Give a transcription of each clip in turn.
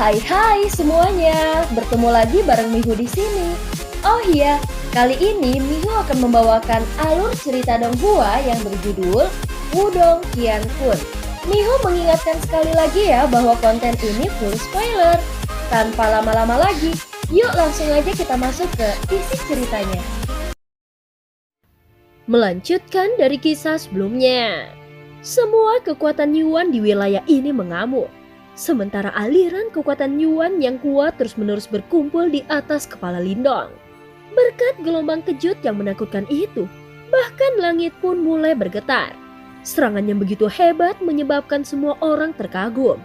Hai semuanya, bertemu lagi bareng Mihu di sini. Oh iya, kali ini Mihu akan membawakan alur cerita Donghua yang berjudul Wudong Qiankun. Mihu mengingatkan sekali lagi ya bahwa konten ini full spoiler. Tanpa lama-lama lagi, yuk langsung aja kita masuk ke isi ceritanya. Melanjutkan dari kisah sebelumnya. Semua kekuatan Yuan di wilayah ini mengamuk. Sementara aliran kekuatan Yuan yang kuat terus-menerus berkumpul di atas kepala Lindong. Berkat gelombang kejut yang menakutkan itu, bahkan langit pun mulai bergetar. Serangan yang begitu hebat menyebabkan semua orang terkagum.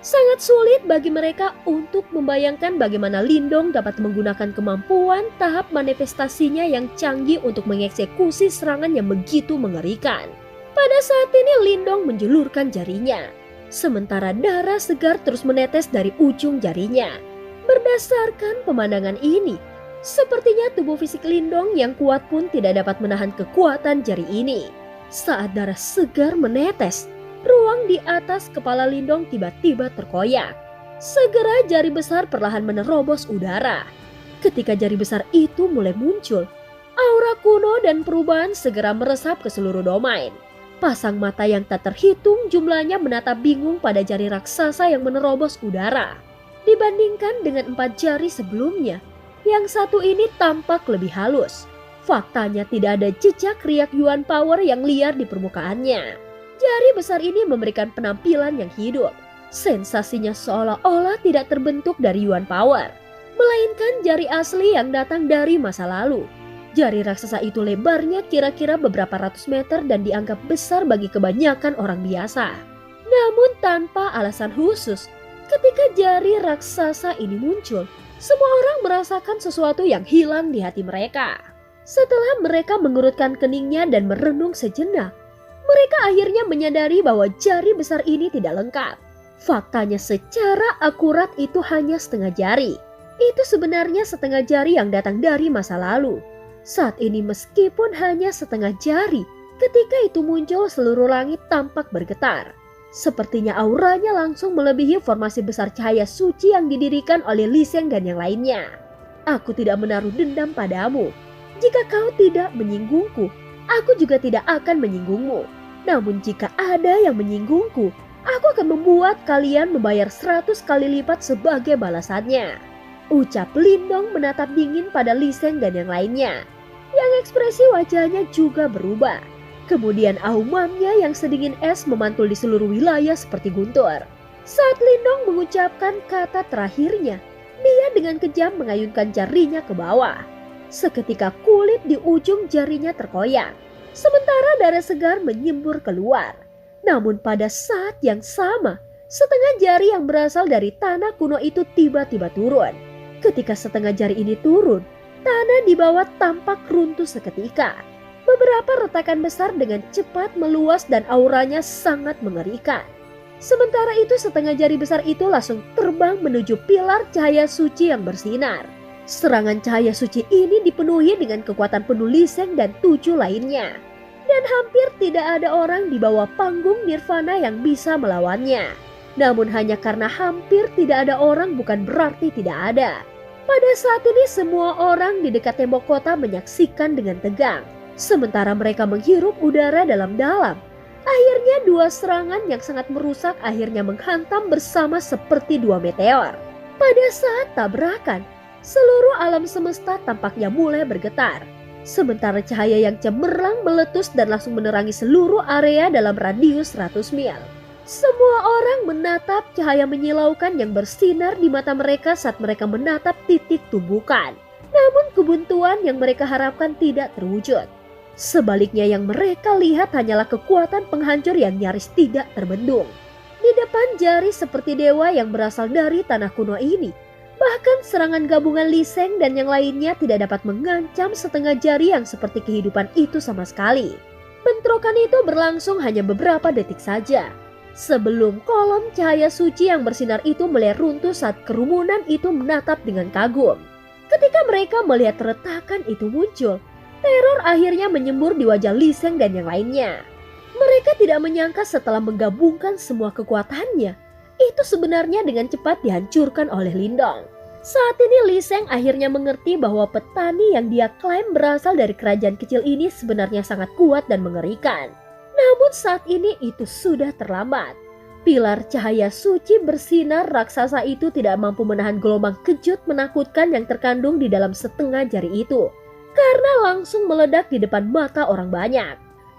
Sangat sulit bagi mereka untuk membayangkan bagaimana Lindong dapat menggunakan kemampuan tahap manifestasinya yang canggih untuk mengeksekusi serangan yang begitu mengerikan. Pada saat ini Lindong menjulurkan jarinya. Sementara darah segar terus menetes dari ujung jarinya. Berdasarkan pemandangan ini, sepertinya tubuh fisik Lindong yang kuat pun tidak dapat menahan kekuatan jari ini. Saat darah segar menetes, ruang di atas kepala Lindong tiba-tiba terkoyak. Segera jari besar perlahan menerobos udara. Ketika jari besar itu mulai muncul, aura kuno dan perubahan segera meresap ke seluruh domain. Pasang mata yang tak terhitung jumlahnya menatap bingung pada jari raksasa yang menerobos udara. Dibandingkan dengan 4 jari sebelumnya, yang satu ini tampak lebih halus. Faktanya tidak ada jejak riak Yuan Power yang liar di permukaannya. Jari besar ini memberikan penampilan yang hidup. Sensasinya seolah-olah tidak terbentuk dari Yuan Power, melainkan jari asli yang datang dari masa lalu. Jari raksasa itu lebarnya kira-kira beberapa ratus meter dan dianggap besar bagi kebanyakan orang biasa. Namun tanpa alasan khusus, ketika jari raksasa ini muncul, semua orang merasakan sesuatu yang hilang di hati mereka. Setelah mereka mengurutkan keningnya dan merenung sejenak, mereka akhirnya menyadari bahwa jari besar ini tidak lengkap. Faktanya secara akurat itu hanya setengah jari. Itu sebenarnya setengah jari yang datang dari masa lalu. Saat ini meskipun hanya setengah jari, ketika itu muncul seluruh langit tampak bergetar. Sepertinya auranya langsung melebihi formasi besar cahaya suci yang didirikan oleh Li Sheng dan yang lainnya. Aku tidak menaruh dendam padamu. Jika kau tidak menyinggungku, aku juga tidak akan menyinggungmu. Namun jika ada yang menyinggungku, aku akan membuat kalian membayar 100 kali lipat sebagai balasannya. Ucap Lindong menatap dingin pada Li Sheng dan yang lainnya. Yang ekspresi wajahnya juga berubah. Kemudian aumannya yang sedingin es memantul di seluruh wilayah seperti guntur. Saat Lindong mengucapkan kata terakhirnya, dia dengan kejam mengayunkan jarinya ke bawah. Seketika kulit di ujung jarinya terkoyak, sementara darah segar menyembur keluar. Namun pada saat yang sama, setengah jari yang berasal dari tanah kuno itu tiba-tiba turun. Ketika setengah jari ini turun, tanah di bawah tampak runtuh seketika. Beberapa retakan besar dengan cepat meluas dan auranya sangat mengerikan. Sementara itu setengah jari besar itu langsung terbang menuju pilar cahaya suci yang bersinar. Serangan cahaya suci ini dipenuhi dengan kekuatan penuh Li Sheng dan 7 lainnya. Dan hampir tidak ada orang di bawah panggung Nirvana yang bisa melawannya. Namun hanya karena hampir tidak ada orang bukan berarti tidak ada. Pada saat ini semua orang di dekat tembok kota menyaksikan dengan tegang. Sementara mereka menghirup udara dalam-dalam. Akhirnya 2 serangan yang sangat merusak akhirnya menghantam bersama seperti 2 meteor. Pada saat tabrakan, seluruh alam semesta tampaknya mulai bergetar. Sementara cahaya yang cemerlang meletus dan langsung menerangi seluruh area dalam radius 100 mil. Semua orang menatap cahaya menyilaukan yang bersinar di mata mereka saat mereka menatap titik tumbukan. Namun kebuntuan yang mereka harapkan tidak terwujud. Sebaliknya yang mereka lihat hanyalah kekuatan penghancur yang nyaris tidak terbendung. Di depan jari seperti dewa yang berasal dari tanah kuno ini, bahkan serangan gabungan Li Sheng dan yang lainnya tidak dapat mengancam setengah jari yang seperti kehidupan itu sama sekali. Bentrokan itu berlangsung hanya beberapa detik saja. Sebelum kolom cahaya suci yang bersinar itu mulai runtuh saat kerumunan itu menatap dengan kagum. Ketika mereka melihat retakan itu muncul, teror akhirnya menyembur di wajah Li Sheng dan yang lainnya. Mereka tidak menyangka setelah menggabungkan semua kekuatannya, itu sebenarnya dengan cepat dihancurkan oleh Lindong. Saat ini Li Sheng akhirnya mengerti bahwa petani yang dia klaim berasal dari kerajaan kecil ini sebenarnya sangat kuat dan mengerikan. Namun saat ini itu sudah terlambat. Pilar cahaya suci bersinar raksasa itu tidak mampu menahan gelombang kejut menakutkan yang terkandung di dalam setengah jari itu, karena langsung meledak di depan mata orang banyak.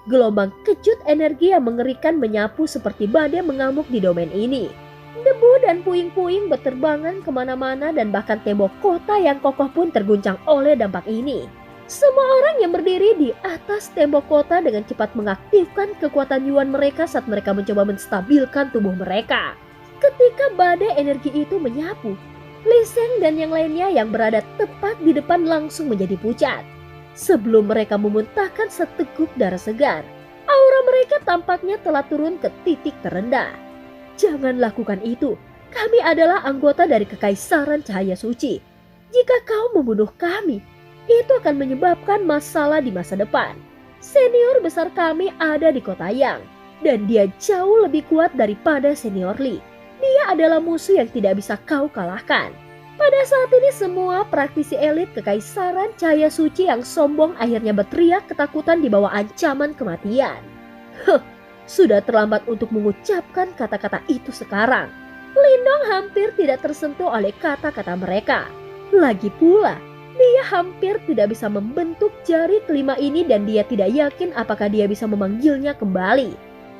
Gelombang kejut energi yang mengerikan menyapu seperti badai mengamuk di domain ini. Debu dan puing-puing berterbangan kemana-mana dan bahkan tembok kota yang kokoh pun terguncang oleh dampak ini. Semua orang yang berdiri di atas tembok kota dengan cepat mengaktifkan kekuatan Yuan mereka saat mereka mencoba menstabilkan tubuh mereka. Ketika badai energi itu menyapu, Li Sheng dan yang lainnya yang berada tepat di depan langsung menjadi pucat. Sebelum mereka memuntahkan seteguk darah segar, aura mereka tampaknya telah turun ke titik terendah. Jangan lakukan itu. Kami adalah anggota dari Kekaisaran Cahaya Suci. Jika kau membunuh kami, itu akan menyebabkan masalah di masa depan. Senior besar kami ada di kota Yang, dan dia jauh lebih kuat daripada senior Li. Dia adalah musuh yang tidak bisa kau kalahkan. Pada saat ini semua praktisi elit Kekaisaran Cahaya Suci yang sombong akhirnya berteriak ketakutan di bawah ancaman kematian. Sudah terlambat untuk mengucapkan kata-kata itu sekarang. Lindong hampir tidak tersentuh oleh kata-kata mereka. Lagi pula, dia hampir tidak bisa membentuk jari kelima ini dan dia tidak yakin apakah dia bisa memanggilnya kembali.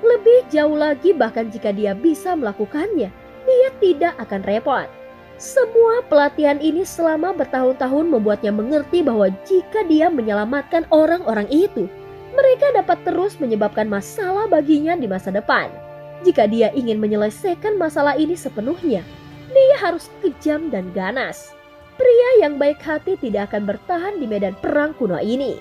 Lebih jauh lagi bahkan jika dia bisa melakukannya, dia tidak akan repot. Semua pelatihan ini selama bertahun-tahun membuatnya mengerti bahwa jika dia menyelamatkan orang-orang itu, mereka dapat terus menyebabkan masalah baginya di masa depan. Jika dia ingin menyelesaikan masalah ini sepenuhnya, dia harus kejam dan ganas. Pria yang baik hati tidak akan bertahan di medan perang kuno ini.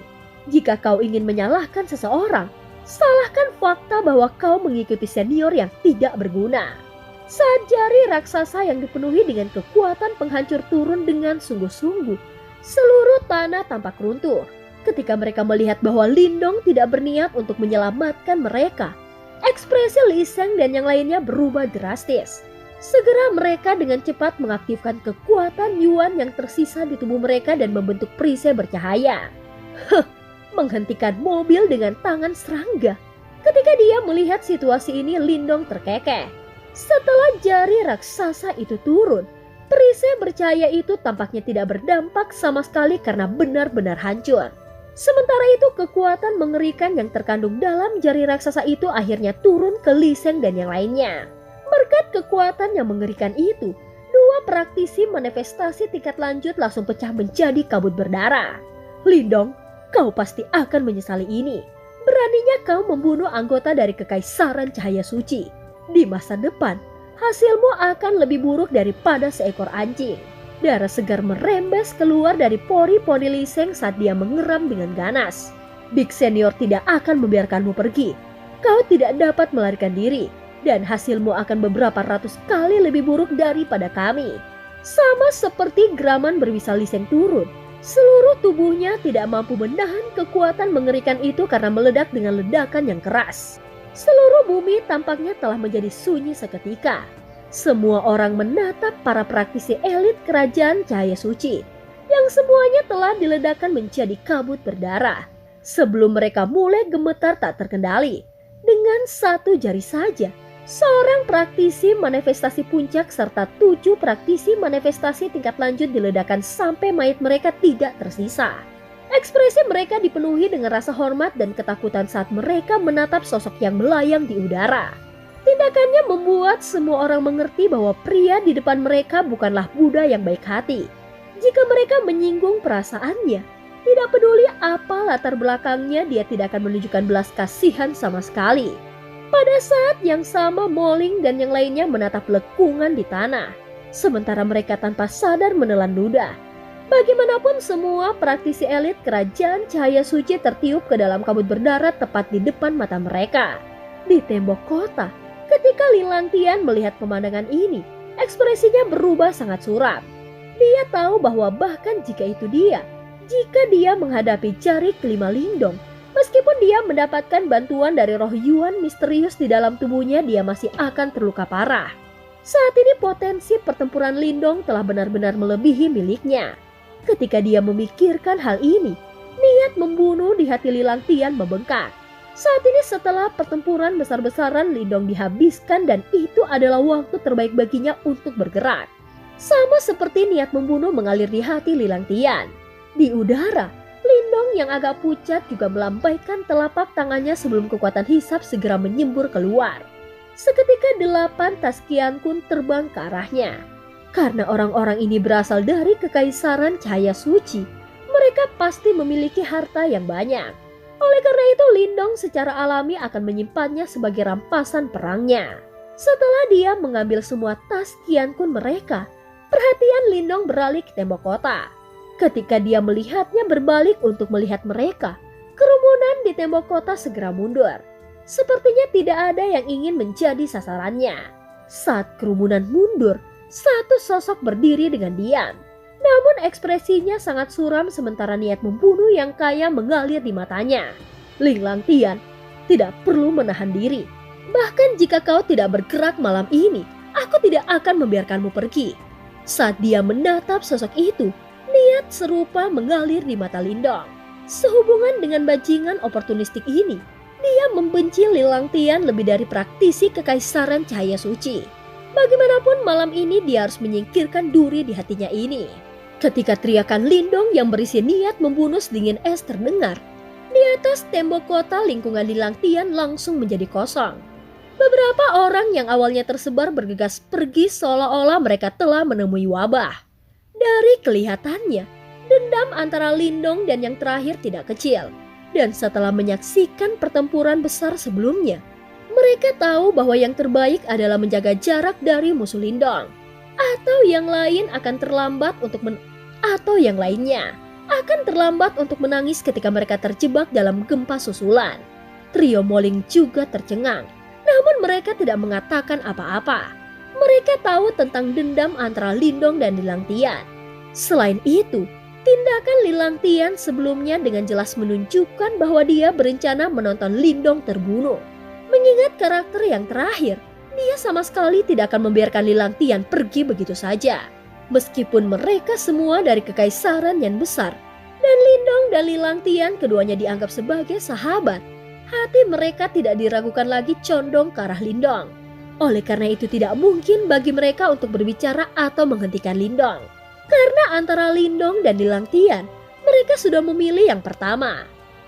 Jika kau ingin menyalahkan seseorang, salahkan fakta bahwa kau mengikuti senior yang tidak berguna. Saat jari raksasa yang dipenuhi dengan kekuatan penghancur turun dengan sungguh-sungguh, seluruh tanah tampak runtuh. Ketika mereka melihat bahwa Lindong tidak berniat untuk menyelamatkan mereka, ekspresi Li Sheng dan yang lainnya berubah drastis. Segera mereka dengan cepat mengaktifkan kekuatan Yuan yang tersisa di tubuh mereka dan membentuk perisai bercahaya. Menghentikan mobil dengan tangan serangga. Ketika dia melihat situasi ini, Lindong terkekeh. Setelah jari raksasa itu turun, perisai bercahaya itu tampaknya tidak berdampak sama sekali karena benar-benar hancur. Sementara itu kekuatan mengerikan yang terkandung dalam jari raksasa itu akhirnya turun ke Li Sheng dan yang lainnya. Berkat kekuatan yang mengerikan itu, dua praktisi manifestasi tingkat lanjut langsung pecah menjadi kabut berdarah. Lindong, kau pasti akan menyesali ini. Beraninya kau membunuh anggota dari Kekaisaran Cahaya Suci. Di masa depan, hasilmu akan lebih buruk daripada seekor anjing. Darah segar merembes keluar dari pori-pori Li Sheng saat dia mengeram dengan ganas. Big Senior tidak akan membiarkanmu pergi. Kau tidak dapat melarikan diri, dan hasilmu akan beberapa ratus kali lebih buruk daripada kami. Sama seperti geraman berwisal Li Sheng turun, seluruh tubuhnya tidak mampu menahan kekuatan mengerikan itu karena meledak dengan ledakan yang keras. Seluruh bumi tampaknya telah menjadi sunyi seketika. Semua orang menatap para praktisi elit kerajaan Cahaya Suci yang semuanya telah diledakkan menjadi kabut berdarah. Sebelum mereka mulai gemetar tak terkendali, dengan satu jari saja, seorang praktisi manifestasi puncak serta 7 praktisi manifestasi tingkat lanjut diledakkan sampai mayat mereka tidak tersisa. Ekspresi mereka dipenuhi dengan rasa hormat dan ketakutan saat mereka menatap sosok yang melayang di udara. Tindakannya membuat semua orang mengerti bahwa pria di depan mereka bukanlah Buddha yang baik hati. Jika mereka menyinggung perasaannya, tidak peduli apa latar belakangnya, dia tidak akan menunjukkan belas kasihan sama sekali. Pada saat yang sama, Moling dan yang lainnya menatap lekungan di tanah, sementara mereka tanpa sadar menelan ludah. Bagaimanapun semua praktisi elit kerajaan Cahaya Suci tertiup ke dalam kabut berdarah tepat di depan mata mereka. Di tembok kota, ketika Lilantian melihat pemandangan ini, ekspresinya berubah sangat suram. Dia tahu bahwa bahkan jika dia menghadapi jari kelima Lindong, meskipun dia mendapatkan bantuan dari roh Yuan misterius di dalam tubuhnya, dia masih akan terluka parah. Saat ini potensi pertempuran Lindong telah benar-benar melebihi miliknya. Ketika dia memikirkan hal ini, niat membunuh di hati Lilang Tian membengkak. Saat ini setelah pertempuran besar-besaran Lindong dihabiskan dan itu adalah waktu terbaik baginya untuk bergerak. Sama seperti niat membunuh mengalir di hati Lilang Tian. Di udara, Lindong yang agak pucat juga melambaikan telapak tangannya sebelum kekuatan hisap segera menyembur keluar. Seketika 8 tas Qian Kun terbang ke arahnya. Karena orang-orang ini berasal dari Kekaisaran Cahaya Suci, mereka pasti memiliki harta yang banyak. Oleh karena itu Lindong secara alami akan menyimpannya sebagai rampasan perangnya. Setelah dia mengambil semua tas Qian Kun mereka, perhatian Lindong beralih ke tembok kota. Ketika dia melihatnya berbalik untuk melihat mereka, kerumunan di tembok kota segera mundur. Sepertinya tidak ada yang ingin menjadi sasarannya. Saat kerumunan mundur, satu sosok berdiri dengan diam. Namun ekspresinya sangat suram sementara niat membunuh yang kaya mengalir di matanya. Ling Langtian tidak perlu menahan diri. Bahkan jika kau tidak bergerak malam ini, aku tidak akan membiarkanmu pergi. Saat dia menatap sosok itu, niat serupa mengalir di mata Lindong. Sehubungan dengan bajingan oportunistik ini, dia membenci Lilang Tian lebih dari praktisi Kekaisaran Cahaya Suci. Bagaimanapun malam ini dia harus menyingkirkan duri di hatinya ini. Ketika teriakan Lindong yang berisi niat membunuh sedingin es terdengar, di atas tembok kota lingkungan Lilang Tian langsung menjadi kosong. Beberapa orang yang awalnya tersebar bergegas pergi seolah-olah mereka telah menemui wabah. Dari kelihatannya, dendam antara Lindong dan yang terakhir tidak kecil. Dan setelah menyaksikan pertempuran besar sebelumnya, mereka tahu bahwa yang terbaik adalah menjaga jarak dari musuh Lindong. Atau yang lainnya akan terlambat untuk menangis ketika mereka terjebak dalam gempa susulan. Trio Moling juga tercengang, namun mereka tidak mengatakan apa-apa. Mereka tahu tentang dendam antara Lindong dan Lilang Tian. Selain itu, tindakan Lilang Tian sebelumnya dengan jelas menunjukkan bahwa dia berencana menonton Lindong terbunuh. Mengingat karakter yang terakhir, dia sama sekali tidak akan membiarkan Lilang Tian pergi begitu saja. Meskipun mereka semua dari kekaisaran yang besar, dan Lindong dan Lilang Tian keduanya dianggap sebagai sahabat, hati mereka tidak diragukan lagi condong ke arah Lindong. Oleh karena itu tidak mungkin bagi mereka untuk berbicara atau menghentikan Lindong. Karena antara Lindong dan Lilang Tian, mereka sudah memilih yang pertama.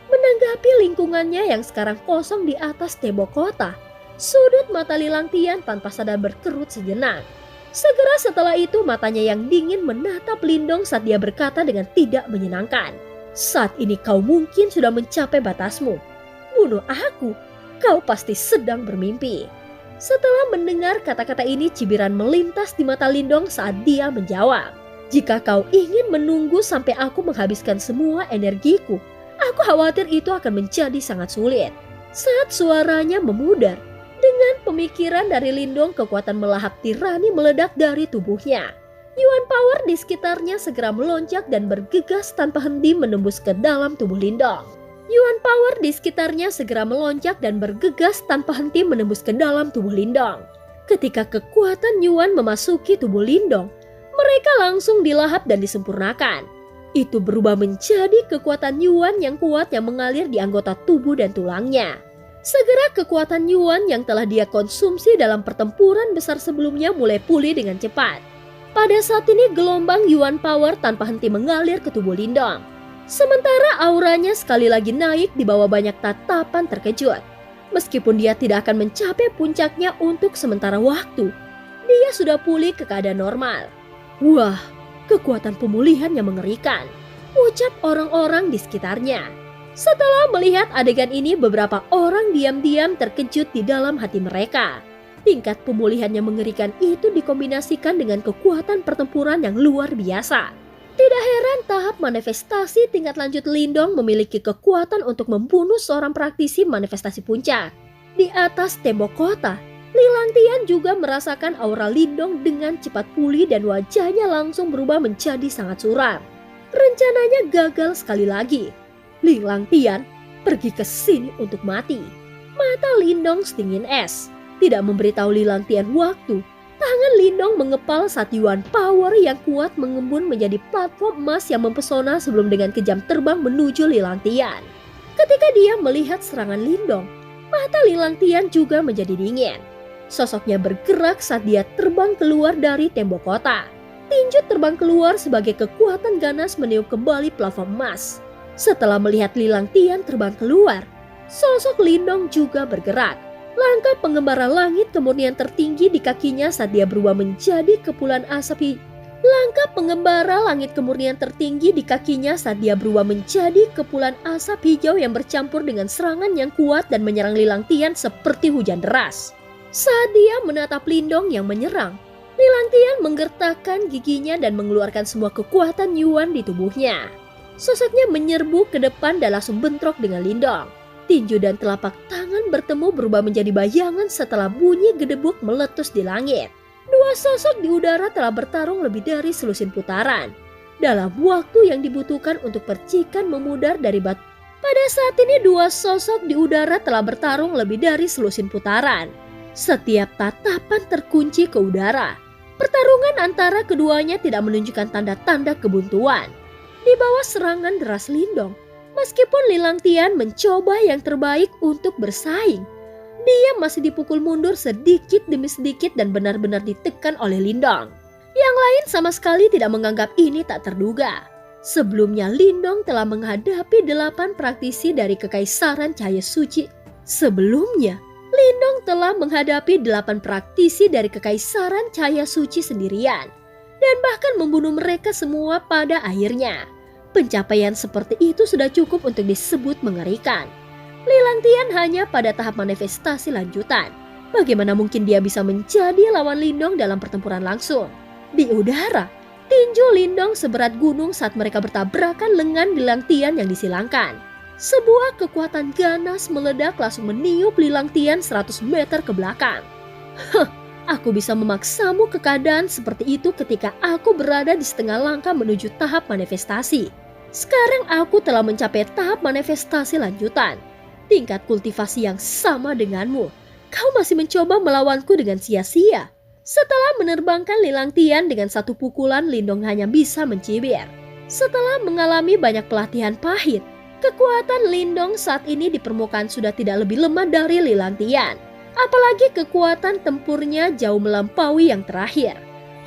Menanggapi lingkungannya yang sekarang kosong di atas tembok kota, sudut mata Lilang Tian tanpa sadar berkerut sejenak. Segera setelah itu matanya yang dingin menatap Lindong saat dia berkata dengan tidak menyenangkan. Saat ini kau mungkin sudah mencapai batasmu. Bunuh aku, kau pasti sedang bermimpi. Setelah mendengar kata-kata ini cibiran melintas di mata Lindong saat dia menjawab. Jika kau ingin menunggu sampai aku menghabiskan semua energiku, aku khawatir itu akan menjadi sangat sulit. Saat suaranya memudar, dengan pemikiran dari Lindong kekuatan melahap tirani meledak dari tubuhnya. Yuan Power di sekitarnya segera melonjak dan bergegas tanpa henti menembus ke dalam tubuh Lindong. Yuan Power di sekitarnya segera melonjak dan bergegas tanpa henti menembus ke dalam tubuh Lindong. Ketika kekuatan Yuan memasuki tubuh Lindong, mereka langsung dilahap dan disempurnakan. Itu berubah menjadi kekuatan Yuan yang kuat yang mengalir di anggota tubuh dan tulangnya. Segera kekuatan Yuan yang telah dia konsumsi dalam pertempuran besar sebelumnya mulai pulih dengan cepat. Pada saat ini gelombang Yuan Power tanpa henti mengalir ke tubuh Lindong. Sementara auranya sekali lagi naik di bawah banyak tatapan terkejut. Meskipun dia tidak akan mencapai puncaknya untuk sementara waktu, dia sudah pulih ke keadaan normal. Wah, kekuatan pemulihan yang mengerikan, ucap orang-orang di sekitarnya. Setelah melihat adegan ini, beberapa orang diam-diam terkejut di dalam hati mereka. Tingkat pemulihan yang mengerikan itu dikombinasikan dengan kekuatan pertempuran yang luar biasa. Tidak heran tahap manifestasi tingkat lanjut Lindong memiliki kekuatan untuk membunuh seorang praktisi manifestasi puncak. Di atas tembok kota, Lilang Tian juga merasakan aura Lindong dengan cepat pulih dan wajahnya langsung berubah menjadi sangat suram. Rencananya gagal sekali lagi. Lilang Tian pergi ke sini untuk mati. Mata Lindong sedingin es, tidak memberitahu Lilang Tian waktu. Tangan Lindong mengepal saat Yuan Power yang kuat mengembun menjadi platform emas yang mempesona sebelum dengan kejam terbang menuju Lilang Tian. Ketika dia melihat serangan Lindong, mata Lilang Tian juga menjadi dingin. Sosoknya bergerak saat dia terbang keluar dari tembok kota. Tinju terbang keluar sebagai kekuatan ganas meniup kembali platform emas. Setelah melihat Lilang Tian terbang keluar, sosok Lindong juga bergerak. Langkah pengembara langit kemurnian tertinggi di kakinya saat dia berubah menjadi kepulan asap. Langkah pengembara langit kemurnian tertinggi di kakinya saat dia berubah menjadi kepulan asap hijau yang bercampur dengan serangan yang kuat dan menyerang Lilang Tian seperti hujan deras. Saat dia menatap Lindong yang menyerang, Lilang Tian menggertakkan giginya dan mengeluarkan semua kekuatan Yuan di tubuhnya. Sosoknya menyerbu ke depan dan langsung bentrok dengan Lindong. Tinju dan telapak tangan bertemu berubah menjadi bayangan setelah bunyi gedebuk meletus di langit. Dua sosok di udara telah bertarung lebih dari selusin putaran. Dalam waktu yang dibutuhkan untuk percikan memudar dari batu. Pada saat ini dua sosok di udara telah bertarung lebih dari selusin putaran. Setiap tatapan terkunci ke udara. Pertarungan antara keduanya tidak menunjukkan tanda-tanda kebuntuan. Di bawah serangan deras Lindong, meskipun Lilang Tian mencoba yang terbaik untuk bersaing, dia masih dipukul mundur sedikit demi sedikit dan benar-benar ditekan oleh Lindong. Yang lain sama sekali tidak menganggap ini tak terduga. Sebelumnya Lindong telah menghadapi 8 praktisi dari Kekaisaran Cahaya Suci. Sebelumnya, Lindong telah menghadapi 8 praktisi dari Kekaisaran Cahaya Suci sendirian. Dan bahkan membunuh mereka semua pada akhirnya. Pencapaian seperti itu sudah cukup untuk disebut mengerikan. Lilang Tian hanya pada tahap manifestasi lanjutan. Bagaimana mungkin dia bisa menjadi lawan Lindong dalam pertempuran langsung? Di udara, tinju Lindong seberat gunung saat mereka bertabrakan lengan Lilang Tian yang disilangkan. Sebuah kekuatan ganas meledak langsung meniup Lilang Tian 100 meter ke belakang. Aku bisa memaksamu ke keadaan seperti itu ketika aku berada di setengah langkah menuju tahap manifestasi. Sekarang aku telah mencapai tahap manifestasi lanjutan. Tingkat kultivasi yang sama denganmu. Kau masih mencoba melawanku dengan sia-sia. Setelah menerbangkan Lilang Tian dengan satu pukulan, Lindong hanya bisa mencibir. Setelah mengalami banyak pelatihan pahit, kekuatan Lindong saat ini di permukaan sudah tidak lebih lemah dari Lilang Tian. Apalagi kekuatan tempurnya jauh melampaui yang terakhir.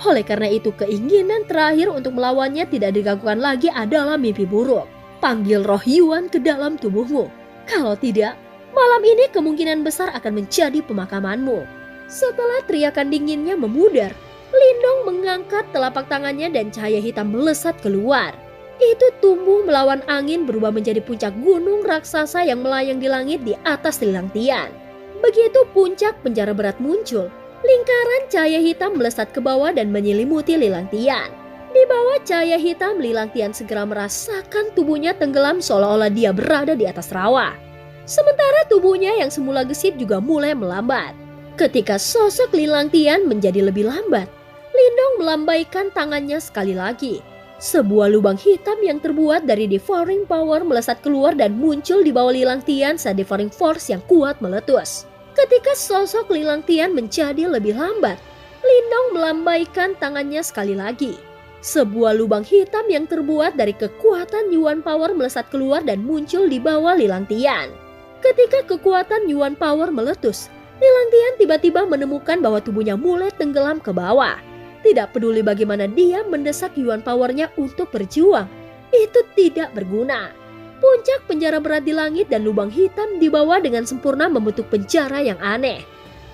Oleh karena itu keinginan terakhir untuk melawannya tidak diganggukan lagi adalah mimpi buruk. Panggil roh Yuan ke dalam tubuhmu. Kalau tidak, malam ini kemungkinan besar akan menjadi pemakamanmu. Setelah teriakan dinginnya memudar, Lindong mengangkat telapak tangannya dan cahaya hitam melesat keluar. Itu tumbuh melawan angin berubah menjadi puncak gunung raksasa yang melayang di langit di atas Lilang Tian. Begitu puncak penjara berat muncul, lingkaran cahaya hitam melesat ke bawah dan menyelimuti Lilang Tian. Di bawah cahaya hitam, Lilang Tian segera merasakan tubuhnya tenggelam seolah-olah dia berada di atas rawa. Sementara tubuhnya yang semula gesit juga mulai melambat. Ketika sosok Lilang Tian menjadi lebih lambat, Lindong melambaikan tangannya sekali lagi. Sebuah lubang hitam yang terbuat dari Devouring Power melesat keluar dan muncul di bawah Lilang Tian saat Devouring Force yang kuat meletus. Ketika sosok Lilang Tian menjadi lebih lambat, Lindong melambaikan tangannya sekali lagi. Sebuah lubang hitam yang terbuat dari kekuatan Yuan Power melesat keluar dan muncul di bawah Lilang Tian. Ketika kekuatan Yuan Power meletus, Lilang Tian tiba-tiba menemukan bahwa tubuhnya mulai tenggelam ke bawah. Tidak peduli bagaimana dia mendesak Yuan Power-nya untuk berjuang, itu tidak berguna. Puncak penjara berat di langit dan lubang hitam di bawah dengan sempurna membentuk penjara yang aneh.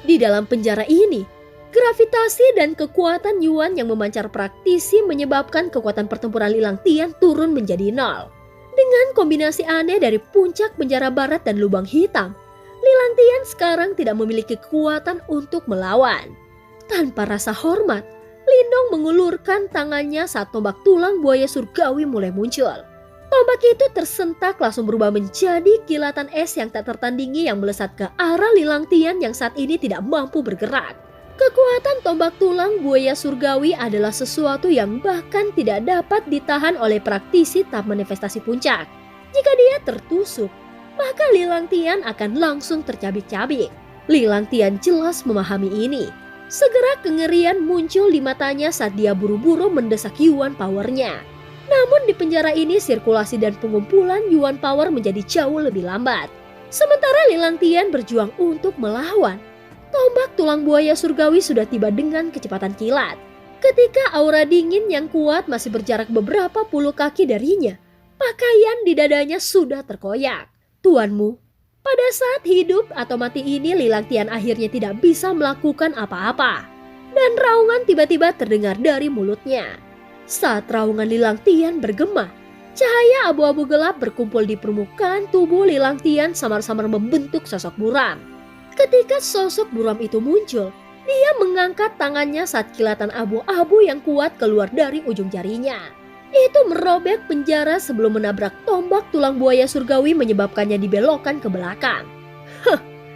Di dalam penjara ini, gravitasi dan kekuatan Yuan yang memancar praktisi menyebabkan kekuatan pertempuran Lilang Tian turun menjadi nol. Dengan kombinasi aneh dari puncak penjara barat dan lubang hitam, Lilang Tian sekarang tidak memiliki kekuatan untuk melawan. Tanpa rasa hormat, Lindong mengulurkan tangannya saat tombak tulang buaya surgawi mulai muncul. Tombak itu tersentak langsung berubah menjadi kilatan es yang tak tertandingi yang melesat ke arah Lilang Tian yang saat ini tidak mampu bergerak. Kekuatan tombak tulang buaya surgawi adalah sesuatu yang bahkan tidak dapat ditahan oleh praktisi tahap manifestasi puncak. Jika dia tertusuk, maka Lilang Tian akan langsung tercabik-cabik. Lilang Tian jelas memahami ini. Segera kengerian muncul di matanya saat dia buru-buru mendesak Yuan Power-nya. Namun di penjara ini sirkulasi dan pengumpulan Yuan Power menjadi jauh lebih lambat. Sementara Lilang Tian berjuang untuk melawan. Tombak tulang buaya surgawi sudah tiba dengan kecepatan kilat. Ketika aura dingin yang kuat masih berjarak beberapa puluh kaki darinya, pakaian di dadanya sudah terkoyak. Tuanmu, pada saat hidup atau mati ini Lilang Tian akhirnya tidak bisa melakukan apa-apa. Dan raungan tiba-tiba terdengar dari mulutnya. Saat raungan Lilang Tian bergema, cahaya abu-abu gelap berkumpul di permukaan tubuh Lilang Tian samar-samar membentuk sosok buram. Ketika sosok buram itu muncul, dia mengangkat tangannya saat kilatan abu-abu yang kuat keluar dari ujung jarinya. Itu merobek penjara sebelum menabrak tombak tulang buaya surgawi menyebabkannya dibelokkan ke belakang.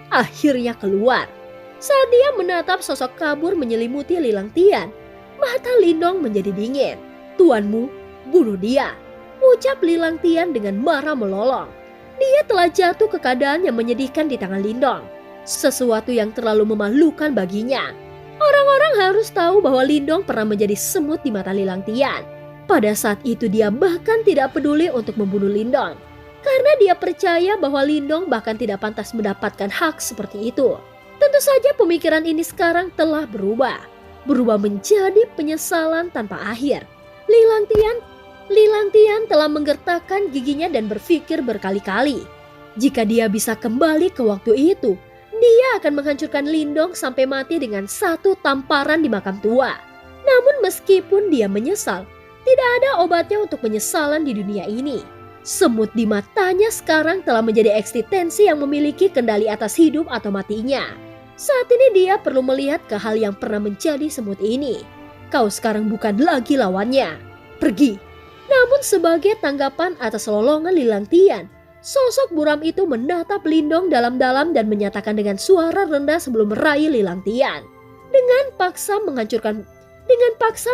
Akhirnya keluar. Saat dia menatap sosok kabur menyelimuti Lilang Tian, mata Lindong menjadi dingin. Tuanmu, bunuh dia, ucap Lilang Tian dengan marah melolong. Dia telah jatuh ke keadaan yang menyedihkan di tangan Lindong. Sesuatu yang terlalu memalukan baginya. Orang-orang harus tahu bahwa Lindong pernah menjadi semut di mata Lilang Tian. Pada saat itu dia bahkan tidak peduli untuk membunuh Lindong. Karena dia percaya bahwa Lindong bahkan tidak pantas mendapatkan hak seperti itu. Tentu saja pemikiran ini sekarang telah berubah menjadi penyesalan tanpa akhir. Lilang Tian telah menggertakkan giginya dan berpikir berkali-kali. Jika dia bisa kembali ke waktu itu, dia akan menghancurkan Lindong sampai mati dengan satu tamparan di makam tua. Namun meskipun dia menyesal, tidak ada obatnya untuk penyesalan di dunia ini. Semut di matanya sekarang telah menjadi eksistensi yang memiliki kendali atas hidup atau matinya. Saat ini dia perlu melihat ke hal yang pernah menjadi semut ini. Kau sekarang bukan lagi lawannya. Pergi. Namun sebagai tanggapan atas lolongan Lilang Tian, sosok buram itu menatap Lindong dalam-dalam dan menyatakan dengan suara rendah sebelum meraih Lilang Tian. Dengan paksa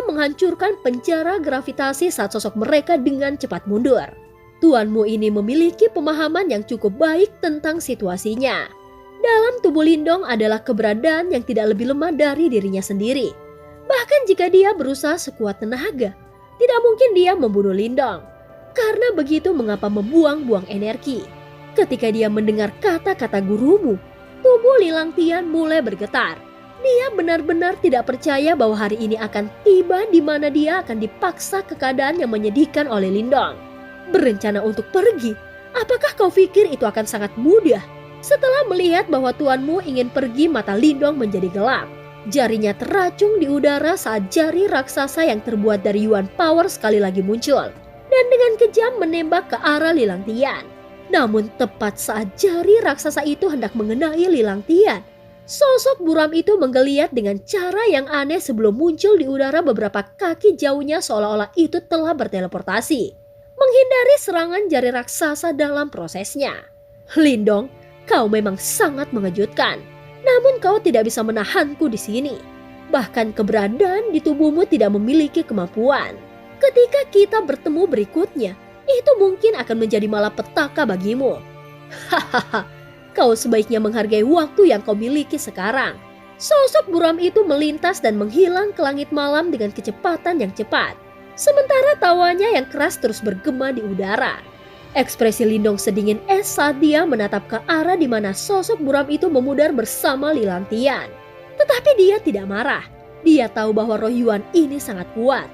menghancurkan penjara gravitasi saat sosok mereka dengan cepat mundur. Tuanmu ini memiliki pemahaman yang cukup baik tentang situasinya. Dalam tubuh Lindong adalah keberadaan yang tidak lebih lemah dari dirinya sendiri. Bahkan jika dia berusaha sekuat tenaga, tidak mungkin dia membunuh Lindong. Karena begitu mengapa membuang-buang energi? Ketika dia mendengar kata-kata gurumu, tubuh Lilang Tian mulai bergetar. Dia benar-benar tidak percaya bahwa hari ini akan tiba di mana dia akan dipaksa ke keadaan yang menyedihkan oleh Lindong. Berencana untuk pergi? Apakah kau pikir itu akan sangat mudah? Setelah melihat bahwa tuanmu ingin pergi, mata Lindong menjadi gelap. Jarinya teracung di udara saat jari raksasa yang terbuat dari Yuan Power sekali lagi muncul. Dan dengan kejam menembak ke arah Lilang Tian. Namun tepat saat jari raksasa itu hendak mengenai Lilang Tian, sosok buram itu menggeliat dengan cara yang aneh sebelum muncul di udara beberapa kaki jauhnya seolah-olah itu telah berteleportasi. Menghindari serangan jari raksasa dalam prosesnya. Lindong, kau memang sangat mengejutkan. Namun kau tidak bisa menahanku di sini. Bahkan keberadaan di tubuhmu tidak memiliki kemampuan. Ketika kita bertemu berikutnya, itu mungkin akan menjadi malapetaka bagimu. Hahaha, kau sebaiknya menghargai waktu yang kau miliki sekarang. Sosok buram itu melintas dan menghilang ke langit malam dengan kecepatan yang cepat. Sementara tawanya yang keras terus bergema di udara. Ekspresi Lindong sedingin es saat dia menatap ke arah di mana sosok buram itu memudar bersama Lilang Tian. Tetapi dia tidak marah. Dia tahu bahwa roh Yuan ini sangat kuat.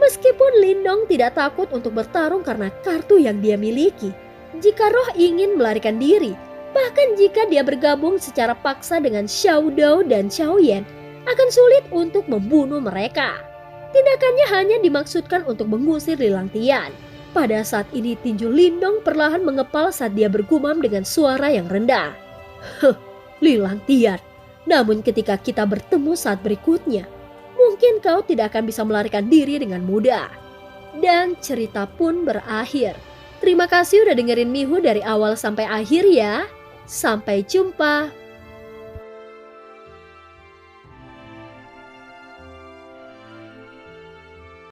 Meskipun Lindong tidak takut untuk bertarung karena kartu yang dia miliki. Jika roh ingin melarikan diri, bahkan jika dia bergabung secara paksa dengan Xiao Dou dan Xiao Yan, akan sulit untuk membunuh mereka. Tindakannya hanya dimaksudkan untuk mengusir Lilang Tian. Pada saat ini tinju Lindong perlahan mengepal saat dia bergumam dengan suara yang rendah. Lilang Tian, namun ketika kita bertemu saat berikutnya, mungkin kau tidak akan bisa melarikan diri dengan mudah. Dan cerita pun berakhir. Terima kasih udah dengerin Mihu dari awal sampai akhir ya. Sampai jumpa.